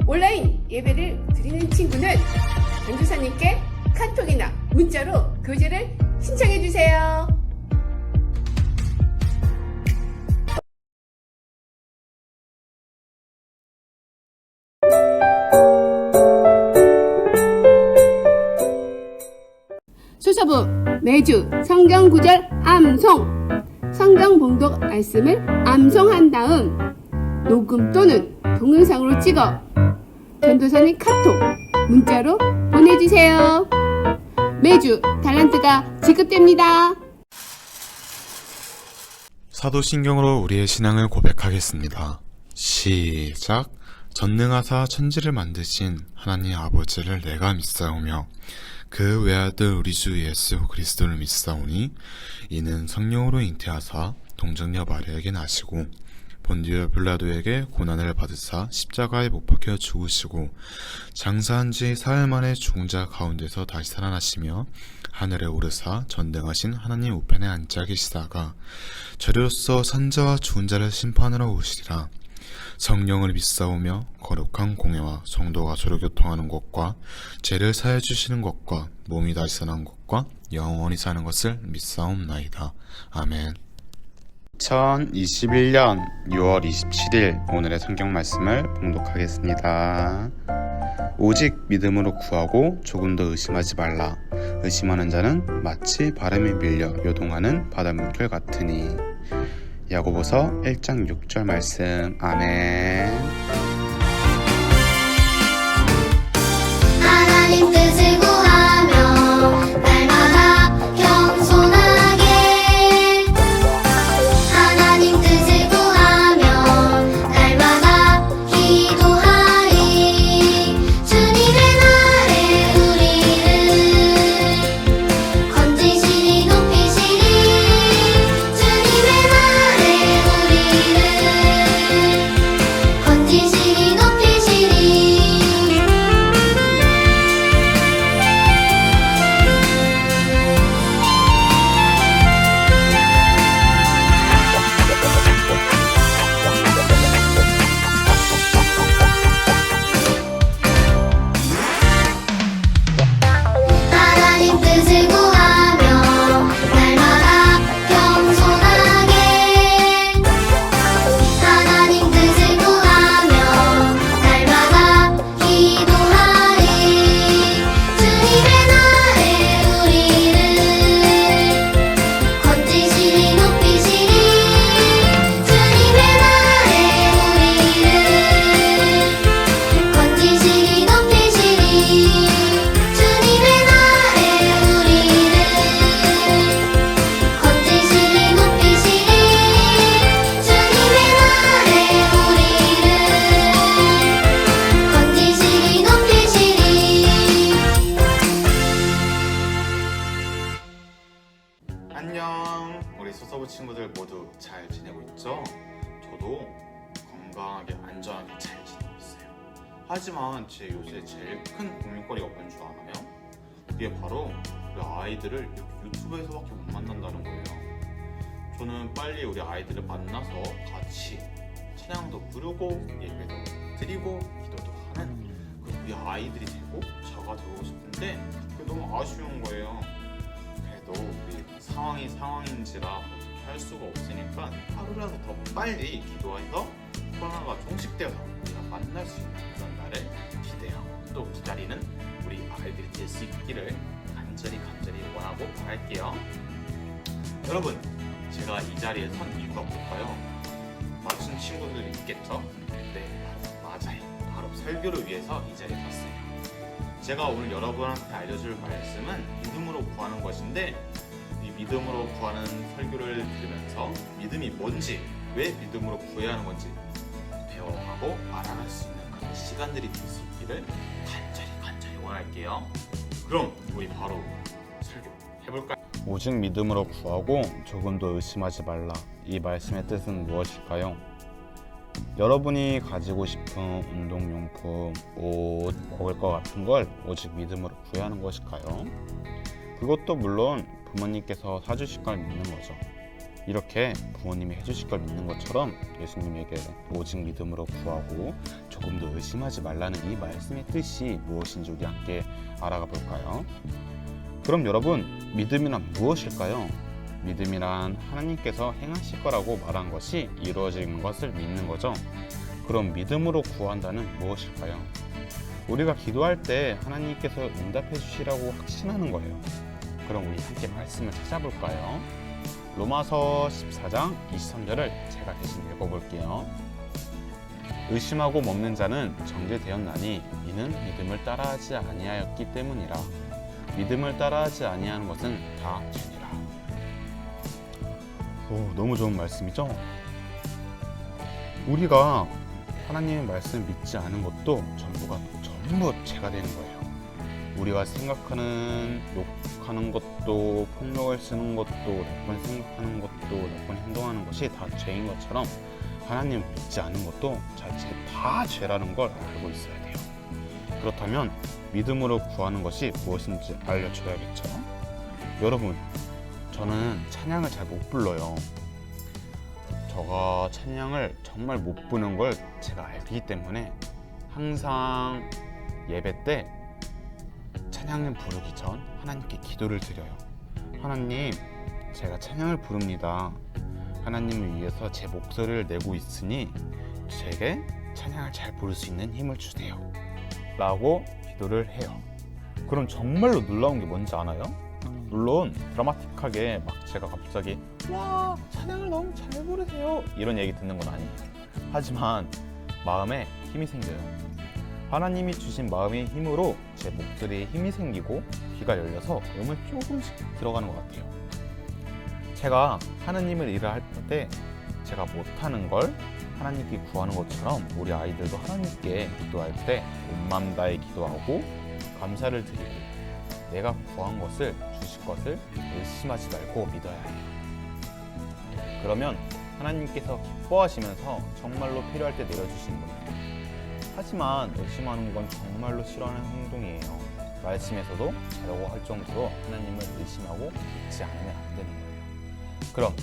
온라인 예배를 드리는 친구는 전도사님께 카톡이나 문자로 교제를 신청해 주세요. 수서부 매주 성경 구절 암송, 성경 봉독 말씀을 암송한 다음 녹음 또는 동영상으로 찍어 전도사님 카톡, 문자로 보내주세요. 매주 달란트가 지급됩니다. 사도신경으로 우리의 신앙을 고백하겠습니다. 시작. 전능하사 천지를 만드신 하나님 아버지를 내가 믿사오며 그 외아들 우리 주 예수 그리스도를 믿사오니 이는 성령으로 잉태하사 동정녀 마리아에게 나시고 본디오 빌라도에게 고난을 받으사 십자가에 못 박혀 죽으시고 장사한 지 사흘 만에 죽은 자 가운데서 다시 살아나시며 하늘에 오르사 전등하신 하나님 우편에 앉아 계시다가 저리로서 산자와 죽은 자를 심판하러 오시리라. 성령을 믿사오며 거룩한 공예와 성도가 서로 교통하는 것과 죄를 사해 주시는 것과 몸이 다시 사는 것과 영원히 사는 것을 믿사옵나이다. 아멘. 2021년 6월 27일 오늘의 성경 말씀을 봉독하겠습니다. 오직 믿음으로 구하고 조금도 의심하지 말라. 의심하는 자는 마치 바람에 밀려 요동하는 바닷물결 같으니. 야고보서 1장 6절 말씀. 아멘. 하나님 뜻을 구하며 날마다 겸손하게 하나님 뜻을 구하며 날마다 기도하리. 주님의 날에 우리를 건지시니 높이시리. 주님의 날에 우리를 건지시니 높이시리. 하나님 뜻을 구하며 날마다 겸손하게 하나님 뜻을 구하며 날마다 기도하리. 주님의 날에 우리를 건지시니 높이시리. 주님의 날에 우리를 건지시니 높이시리. 주님의 날에 우리를 건지시니 높이시리. 주님의 날에 우리를 건지시니 높이시리. 안녕. 우리 소서부 친구들 모두 잘 지내고 있죠? 저도 건강하게 안전하게 잘 지내고 있어요. 하지만 제 요새 제일 큰 고민거리가 뭔 줄 아나요? 그게 바로 우리 아이들을 이렇게 유튜브에서밖에 못 만난다는 거예요. 저는 빨리 우리 아이들을 만나서 같이 찬양도 부르고 예배도 드리고 기도도 하는 우리 아이들이 되고 저가 되고 싶은데 그게 너무 아쉬운 거예요. 그래도 우리 상황이 상황인지라 어떻게 할 수가 없으니까 하루라도 더 빨리 기도해서 코로나가 종식되어서 우리가 만날 수 있는 그런 날을 기대하고 또 기다리는 우리 아이들이 될 수 있기를 간절히 원하고 바랄게요. 여러분, 제가 이 자리에 선 이유가 뭘까요? 맞춘 친구들이 있겠죠? 네, 맞아요. 바로 설교를 위해서 이 자리에 섰어요. 제가 오늘 여러분한테 알려줄 말씀은 믿음으로 구하는 것인데, 이 믿음으로 구하는 설교를 들으면서 믿음이 뭔지, 왜 믿음으로 구해야 하는 건지 배워가고 알아갈 수 있는 그런 시간들이 될 수 있기를 간절히 원할게요. 그럼 우리 바로 설교 해볼까요? 오직 믿음으로 구하고 조금도 의심하지 말라. 이 말씀의 뜻은 무엇일까요? 여러분이 가지고 싶은 운동용품, 옷, 먹을 것 같은 걸 오직 믿음으로 구해야 하는 것일까요? 그것도 물론 부모님께서 사주실 걸 믿는 거죠. 이렇게 부모님이 해주실 걸 믿는 것처럼 예수님에게 오직 믿음으로 구하고 조금도 의심하지 말라는 이 말씀의 뜻이 무엇인지 우리 함께 알아가 볼까요? 그럼 여러분, 믿음이란 무엇일까요? 믿음이란 하나님께서 행하실 거라고 말한 것이 이루어지는 것을 믿는 거죠. 그럼 믿음으로 구한다는 무엇일까요? 우리가 기도할 때 하나님께서 응답해 주시라고 확신하는 거예요. 그럼 우리 함께 말씀을 찾아볼까요? 로마서 14장 23절을 제가 대신 읽어볼게요. 의심하고 먹는 자는 정죄되었나니 이는 믿음을 따라하지 아니하였기 때문이라. 믿음을 따라하지 아니하는 것은 다 죄니라. 너무 좋은 말씀이죠? 우리가 하나님의 말씀을 믿지 않은 것도 전부 죄가 되는 거예요. 우리가 생각하는, 욕하는 것도, 폭력을 쓰는 것도, 나쁜 생각하는 것도, 나쁜 행동하는 것이 다 죄인 것처럼 하나님을 믿지 않은 것도 자체 다 죄라는 걸 알고 있어야 돼요. 그렇다면 믿음으로 구하는 것이 무엇인지 알려줘야겠죠. 여러분, 저는 찬양을 잘 못 불러요. 제가 찬양을 정말 못 부는 걸 제가 알기 때문에 항상 예배 때 찬양을 부르기 전 하나님께 기도를 드려요. 하나님, 제가 찬양을 부릅니다. 하나님을 위해서 제 목소리를 내고 있으니 제게 찬양을 잘 부를 수 있는 힘을 주세요 라고 기도를 해요. 그럼 정말로 놀라운 게 뭔지 아나요? 물론 드라마틱하게 막 제가 갑자기 와, 찬양을 너무 잘 부르세요 이런 얘기 듣는 건 아니에요. 하지만 마음에 힘이 생겨요. 하나님이 주신 마음의 힘으로 제 목소리에 힘이 생기고 귀가 열려서 음을 조금씩 들어가는 것 같아요. 제가 하나님을 일을 할 때 제가 못하는 걸 하나님께 구하는 것처럼 우리 아이들도 하나님께 기도할 때 온 마음 다해 기도하고 감사를 드리고 내가 구한 것을 주실 것을 의심하지 말고 믿어야 해요. 그러면 하나님께서 기뻐하시면서 정말로 필요할 때 내려주시는 거예요. 하지만 의심하는 건 정말로 싫어하는 행동이에요. 말씀에서도 잘하고 할 정도로 하나님을 의심하고 믿지 않으면 안 되는 거예요. 그럼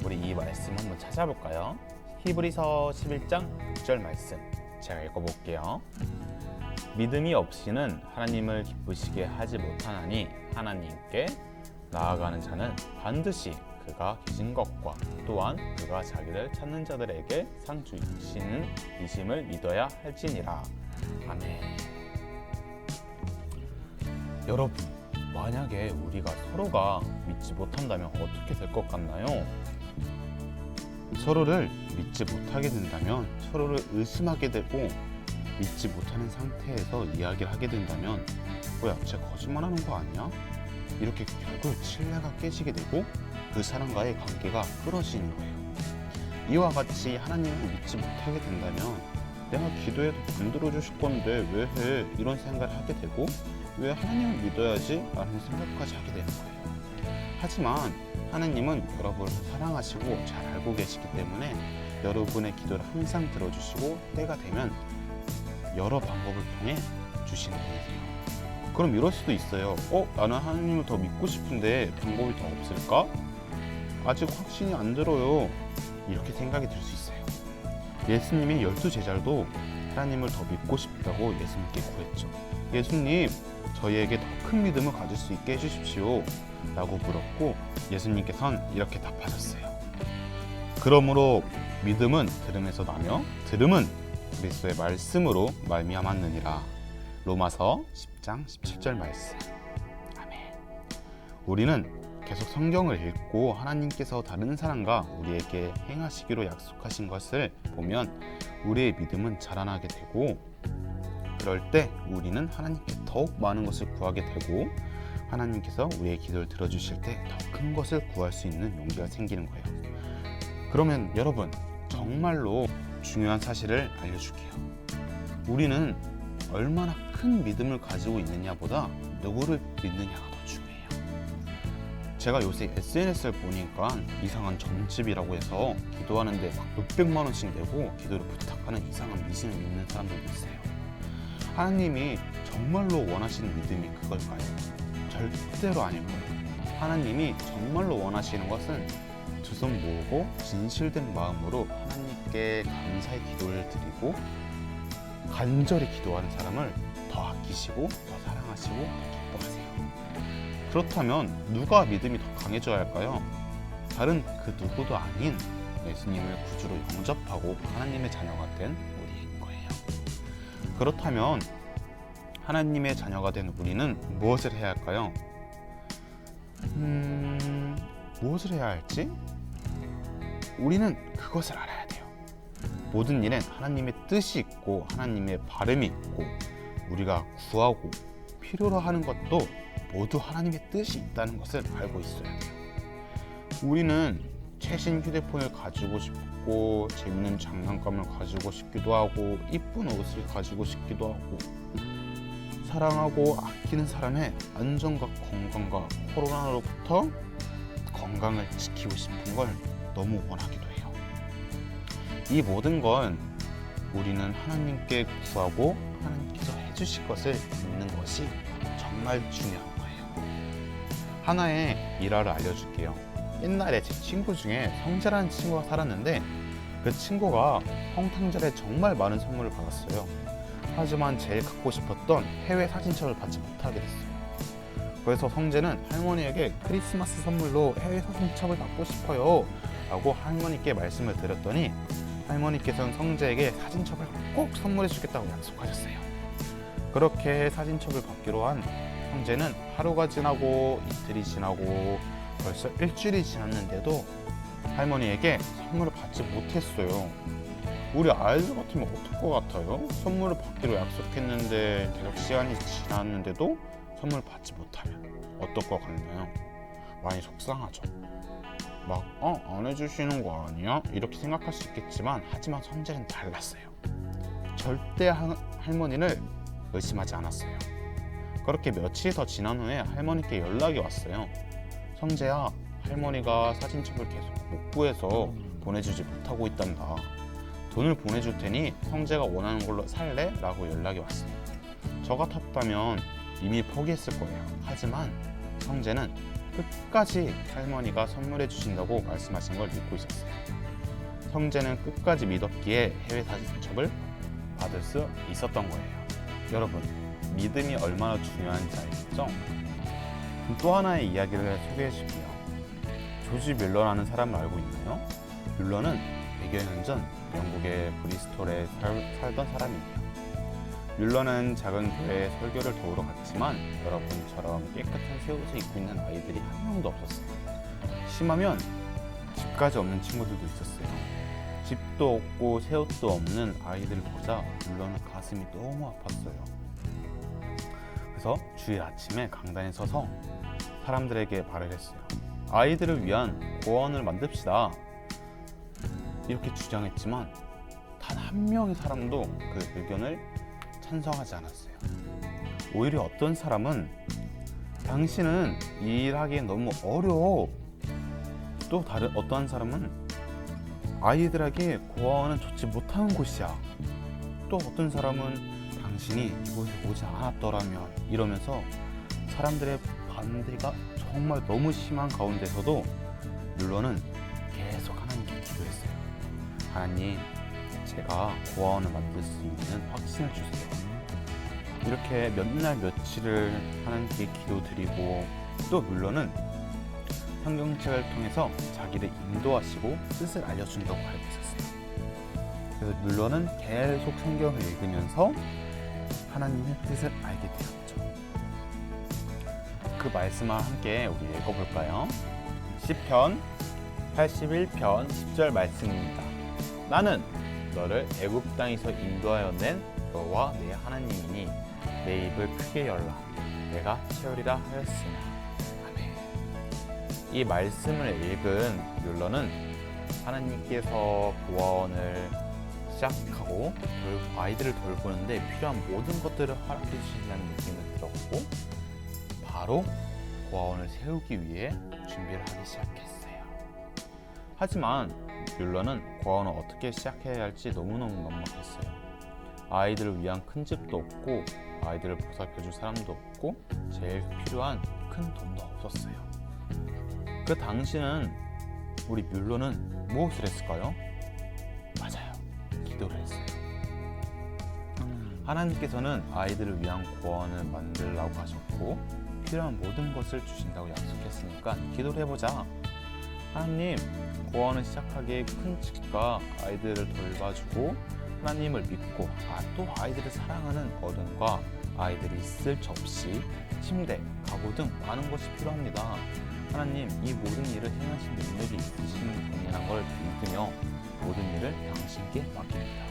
우리 이 말씀 한번 찾아볼까요? 히브리서 11장 6절 말씀 제가 읽어볼게요. 믿음이 없이는 하나님을 기쁘시게 하지 못하나니 하나님께 나아가는 자는 반드시 그가 계신 것과 또한 그가 자기를 찾는 자들에게 상 주시는 이심을 믿어야 할지니라. 아멘. 여러분, 만약에 우리가 서로가 믿지 못한다면 어떻게 될 것 같나요? 서로를 믿지 못하게 된다면 서로를 의심하게 되고 믿지 못하는 상태에서 이야기를 하게 된다면 뭐야, 쟤 거짓말하는 거 아니야? 이렇게 결국 신뢰가 깨지게 되고 그 사람과의 관계가 끊어지는 거예요. 이와 같이 하나님을 믿지 못하게 된다면 내가 기도해도 안 들어주실 건데 왜 해? 이런 생각을 하게 되고 왜 하나님을 믿어야지? 라는 생각까지 하게 되는 거예요. 하지만 하나님은 여러분을 사랑하시고 잘 알고 계시기 때문에 여러분의 기도를 항상 들어주시고 때가 되면 여러 방법을 통해 주시는 분이세요. 그럼 이럴 수도 있어요. 나는 하나님을 더 믿고 싶은데 방법이 더 없을까? 아직 확신이 안 들어요. 이렇게 생각이 들 수 있어요. 예수님이 12제자도 하나님을 더 믿고 싶다고 예수님께 구했죠. 예수님, 저희에게 더 큰 믿음을 가질 수 있게 해주십시오 라고 물었고 예수님께서는 이렇게 답하셨어요. 그러므로 믿음은 들음에서 나며 들음은 그리스도의 말씀으로 말미암았느니라. 로마서 10장 17절 말씀. 아멘. 우리는 계속 성경을 읽고 하나님께서 다른 사람과 우리에게 행하시기로 약속하신 것을 보면 우리의 믿음은 자라나게 되고 그럴 때 우리는 하나님께 더욱 많은 것을 구하게 되고 하나님께서 우리의 기도를 들어주실 때 더 큰 것을 구할 수 있는 용기가 생기는 거예요. 그러면 여러분, 정말로 중요한 사실을 알려줄게요. 우리는 얼마나 큰 믿음을 가지고 있느냐보다 누구를 믿느냐가 더 중요해요. 제가 요새 SNS를 보니까 이상한 점집이라고 해서 기도하는데 막 몇백만 원씩 내고 기도를 부탁하는 이상한 미신을 믿는 사람들도 있어요. 하나님이 정말로 원하시는 믿음이 그걸까요? 절대로 아닐 거예요. 하나님이 정말로 원하시는 것은 두 손 모으고 진실된 마음으로 하나님께 감사의 기도를 드리고 간절히 기도하는 사람을 더 아끼시고 더 사랑하시고 더 기뻐하세요. 그렇다면 누가 믿음이 더 강해져야 할까요? 다른 그 누구도 아닌 예수님을 구주로 영접하고 하나님의 자녀가 된 우리인 거예요. 그렇다면 하나님의 자녀가 된 우리는 무엇을 해야 할까요? 무엇을 해야 할지? 우리는 그것을 알아야 돼요. 모든 일엔 하나님의 뜻이 있고 하나님의 바람이 있고 우리가 구하고 필요로 하는 것도 모두 하나님의 뜻이 있다는 것을 알고 있어야 돼요. 우리는 최신 휴대폰을 가지고 싶고 재밌는 장난감을 가지고 싶기도 하고 이쁜 옷을 가지고 싶기도 하고 사랑하고 아끼는 사람의 안전과 건강과 코로나로부터 건강을 지키고 싶은 걸 너무 원하기도 해요. 이 모든 건 우리는 하나님께 구하고 하나님께서 해주실 것을 믿는 것이 정말 중요한 거예요. 하나의 일화를 알려줄게요. 옛날에 제 친구 중에 성재라는 친구가 살았는데 그 친구가 성탄절에 정말 많은 선물을 받았어요. 하지만 제일 갖고 싶었던 해외 사진첩을 받지 못하게 됐어요. 그래서 성재는 할머니에게 크리스마스 선물로 해외 사진첩을 받고 싶어요 라고 할머니께 말씀을 드렸더니 할머니께서는 성재에게 사진첩을 꼭 선물해 주겠다고 약속하셨어요. 그렇게 사진첩을 받기로 한 성재는 하루가 지나고 이틀이 지나고 벌써 일주일이 지났는데도 할머니에게 선물을 받지 못했어요. 우리 아이들 같으면 어떨 것 같아요? 선물을 받기로 약속했는데 계속 시간이 지났는데도 선물 받지 못하면 어떨 것 같나요? 많이 속상하죠. 막 안 해주시는 거 아니야? 이렇게 생각할 수 있겠지만 하지만 성재는 달랐어요. 절대 할머니를 의심하지 않았어요. 그렇게 며칠 더 지난 후에 할머니께 연락이 왔어요. 성재야, 할머니가 사진첩을 계속 못 구해서 보내주지 못하고 있단다. 돈을 보내줄 테니 성재가 원하는 걸로 살래? 라고 연락이 왔어요. 저 같았다면 이미 포기했을 거예요. 하지만 성재는 끝까지 할머니가 선물해 주신다고 말씀하신 걸 믿고 있었어요. 성재는 끝까지 믿었기에 해외 사진첩을 받을 수 있었던 거예요. 여러분, 믿음이 얼마나 중요한지 알겠죠? 또 하나의 이야기를 소개해 줄게요. 조지 뮬러라는 사람을 알고 있나요? 뮬러는 100여 년 전 영국의 브리스톨에 살던 사람이에요. 뮬러는 작은 교회에 설교를 도우러 갔지만 여러분처럼 깨끗한 새 옷을 입고 있는 아이들이 한 명도 없었어요. 심하면 집까지 없는 친구들도 있었어요. 집도 없고 새 옷도 없는 아이들을 보자 뮬러는 가슴이 너무 아팠어요. 그래서 주일 아침에 강단에 서서 사람들에게 말을 했어요. 아이들을 위한 고아원을 만듭시다. 이렇게 주장했지만 단 한 명의 사람도 그 의견을 찬성하지 않았어요. 오히려 어떤 사람은 당신은 이 일하기엔 너무 어려워. 또 다른 어떠한 사람은 아이들에게 고아원은 좋지 못한 곳이야. 또 어떤 사람은 당신이 이곳에 오지 않았더라면 이러면서 사람들의 반대가 정말 너무 심한 가운데서도 뮬러는 계속 하나님께 기도했어요. 하나님, 제가 고아원을 만들 수 있는 확신을 주세요. 이렇게 몇 날 며칠을 하나님께 기도드리고 또 뮬러는 성경책을 통해서 자기를 인도하시고 뜻을 알려준다고 알고 있었어요. 그래서 뮬러는 계속 성경을 읽으면서 하나님의 뜻을 알게 되었죠. 그 말씀을 함께 우리 읽어볼까요? 시편 81편 10절 말씀입니다. 나는 너를 애굽 땅에서 인도하여 낸 너와 내 하나님이니 내 입을 크게 열라 내가 채우리라 하였으나. 아멘. 이 말씀을 읽은 뮬러는 하나님께서 고아원을 시작하고 아이들을 돌보는데 필요한 모든 것들을 허락해 주신다는 느낌을 들었고 바로 고아원을 세우기 위해 준비를 하기 시작했어요. 하지만 뮬러는 고아원을 어떻게 시작해야 할지 너무너무 막막했어요. 아이들을 위한 큰 집도 없고 아이들을 보살펴줄 사람도 없고 제일 필요한 큰 돈도 없었어요. 그 당시는 우리 뮬러는 무엇을 했을까요? 맞아요. 기도를 했어요. 하나님께서는 아이들을 위한 구원을 만들라고 하셨고 필요한 모든 것을 주신다고 약속했으니까 기도를 해보자. 하나님, 구원을 시작하기에 큰 치과 아이들을 돌봐주고 하나님을 믿고 또 아이들을 사랑하는 어른과 아이들이 있을 접시, 침대, 가구 등 많은 것이 필요합니다. 하나님, 이 모든 일을 행하신 능력이 있으신 분이란 걸 믿으며 모든 일을 당신께 맡깁니다.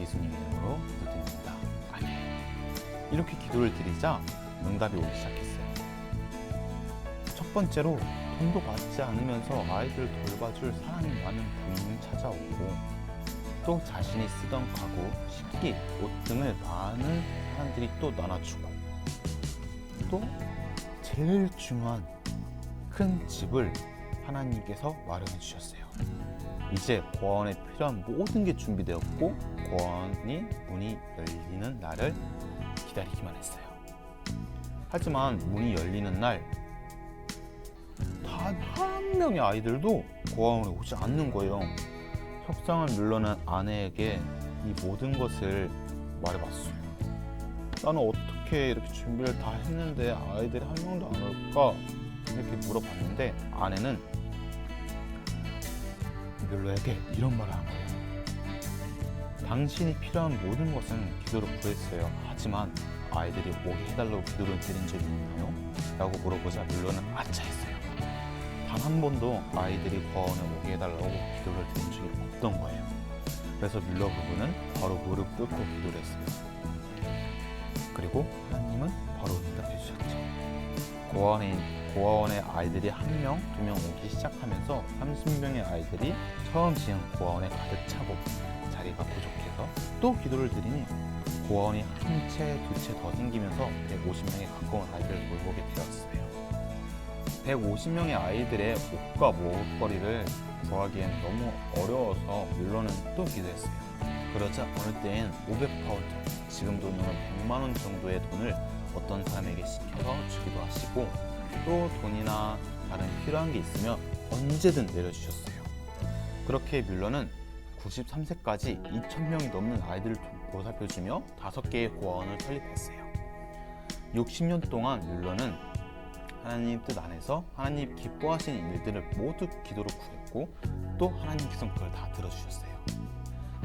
예수님 이름으로 기도드립니다. 아멘. 이렇게 기도를 드리자 응답이 오기 시작했어요. 첫 번째로 돈도 받지 않으면서 아이들을 돌봐줄 사랑이 많은 부인이 찾아오고 또 자신이 쓰던 가구, 식기, 옷 등을 많은 사람들이 또 나눠주고 또 제일 중요한 큰 집을 하나님께서 마련해 주셨어요. 이제 구원에 필요한 모든 게 준비되었고 구원이 문이 열리는 날을 기다리기만 했어요. 하지만 문이 열리는 날 단 한 명의 아이들도 구원에 오지 않는 거예요. 속상한 뮬러는 아내에게 이 모든 것을 말해봤어요. 나는 어떻게 이렇게 준비를 다 했는데 아이들이 한 명도 안 올까? 이렇게 물어봤는데 아내는 뮬러에게 이런 말을 한 거예요. 당신이 필요한 모든 것은 기도로 구했어요. 하지만 아이들이 오게 해달라고 기도를 드린 적이 있나요? 라고 물어보자 뮬러는 아차 했어요. 단 한 번도 아이들이 구원에 오게 해달라고 기도를 드린 적이 없던 거예요. 그래서 뮬러 부부는 바로 무릎 꿇고 기도를 했어요. 그리고 하나님은 바로 응답해 주셨죠. 고아원에 아이들이 1명, 2명 오기 시작하면서 30명의 아이들이 처음 지은 고아원에 가득 차고 자리가 부족해서 또 기도를 드리니 고아원이 한 채, 두 채 더 생기면서 150명에 가까운 아이들을 돌보게 되었어요. 150명의 아이들의 옷과 먹을거리를 구하기엔 너무 어려워서 뮬러는 또 기도했어요. 그러자 어느 때엔 500파운드, 지금 돈으로 100만 원 정도의 돈을 어떤 사람에게 시켜서 주기도 하시고 또 돈이나 다른 필요한 게 있으면 언제든 내려주셨어요. 그렇게 뮬러는 93세까지 2,000명이 넘는 아이들을 보살펴주며 5개의 고아원을 설립했어요. 60년 동안 뮬러는 하나님 뜻 안에서 하나님 기뻐하시는 일들을 모두 기도로 구했고 또 하나님께서 그걸 다 들어주셨어요.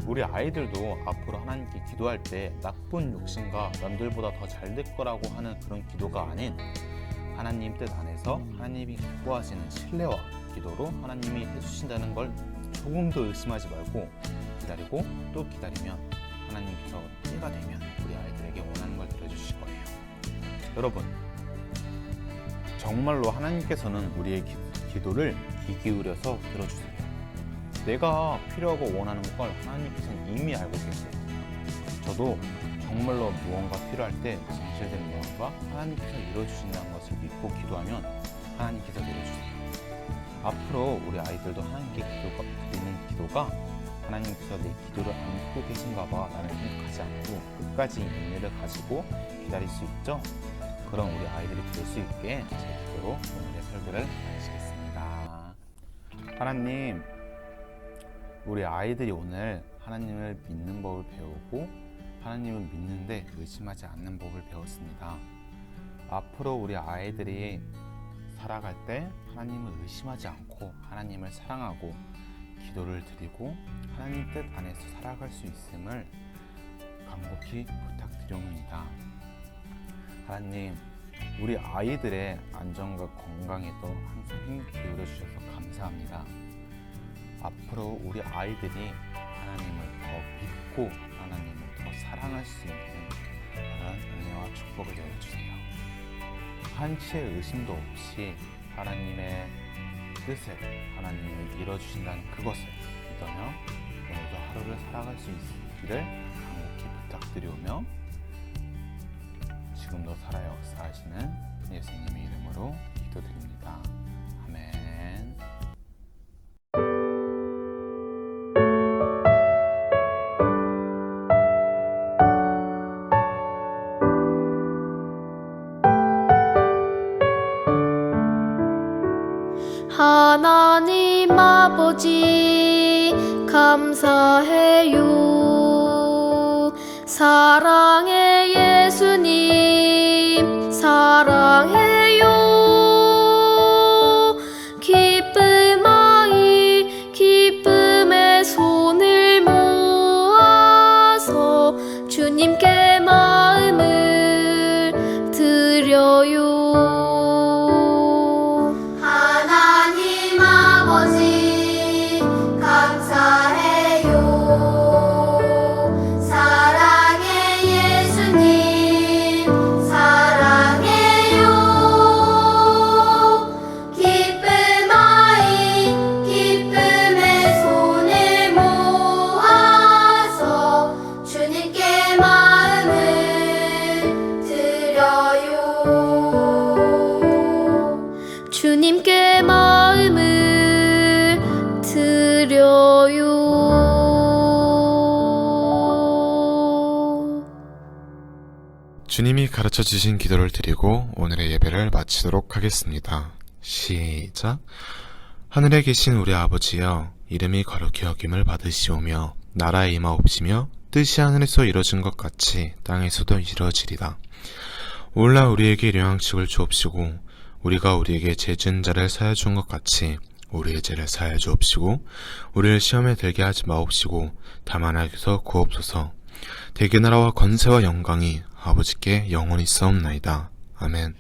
우리 아이들도 앞으로 하나님께 기도할 때 나쁜 욕심과 남들보다 더 잘 될 거라고 하는 그런 기도가 아닌 하나님 뜻 안에서 하나님이 기뻐하시는 신뢰와 기도로 하나님이 해주신다는 걸 조금도 의심하지 말고 기다리고 또 기다리면 하나님께서 때가 되면 우리 아이들에게 원하는 걸 들어주실 거예요. 여러분, 정말로 하나님께서는 우리의 기도를 귀 기울여서 들어주세요. 내가 필요하고 원하는 걸 하나님께서는 이미 알고 계세요. 저도 정말로 무언가 필요할 때 진실된 마음과 하나님께서 이루어주신다는 것을 믿고 기도하면 하나님께서 이루어주세요. 앞으로 우리 아이들도 하나님께 드리는 기도가 하나님께서 내 기도를 안 듣고 계신가 봐 라는 생각하지 않고 끝까지 인내를 가지고 기다릴 수 있죠? 그런 우리 아이들이 될 수 있게 제 기도로 오늘의 설교를 마치겠습니다. 하나님, 우리 아이들이 오늘 하나님을 믿는 법을 배우고 하나님을 믿는데 의심하지 않는 법을 배웠습니다. 앞으로 우리 아이들이 살아갈 때 하나님을 의심하지 않고 하나님을 사랑하고 기도를 드리고 하나님 뜻 안에서 살아갈 수 있음을 간곡히 부탁드립니다. 하나님, 우리 아이들의 안전과 건강에도 항상 힘 기울여 주셔서 감사합니다. 앞으로 우리 아이들이 하나님을 더 믿고 하나님을 더 사랑할 수 있는 그런 은혜와 축복을 내려주세요. 한치의 의심도 없이 하나님의 뜻을 하나님을 이뤄주신다는 그것을 믿으며 오늘도 하루를 살아갈 수 있기를 간곡히 부탁드리오며 지금도 살아 역사하시는 예수님의 이름으로 기도드립니다. 아멘. 하 하나님 아버지 감사해요. 사랑의 예수님 사랑해요. 기쁨의 손을 모아서 주님께 마음을 드려요. 하나님 아버지 감사해요. 사랑의 예수님 사랑해요. 기쁨의 손을 모아서 주님께 마음을 드려요. 주님께 마음을 드려요. 주님이 가르쳐 주신 기도를 드리고 오늘의 예배를 마치도록 하겠습니다. 시작. 하늘에 계신 우리 아버지여, 이름이 거룩히 여김을 받으시오며 나라에 임하옵시며 뜻이 하늘에서 이루어진 것 같이 땅에서도 이루어지리다. 오늘날 우리에게 일용양식을 주옵시고 우리가 우리에게 죄 지은 자를 사하여 준 것 같이 우리의 죄를 사하여 주옵시고 우리를 시험에 들게 하지 마옵시고 다만 악에서 구옵소서. 대개 나라와 권세와 영광이 아버지께 영원히 있사옵나이다. 아멘.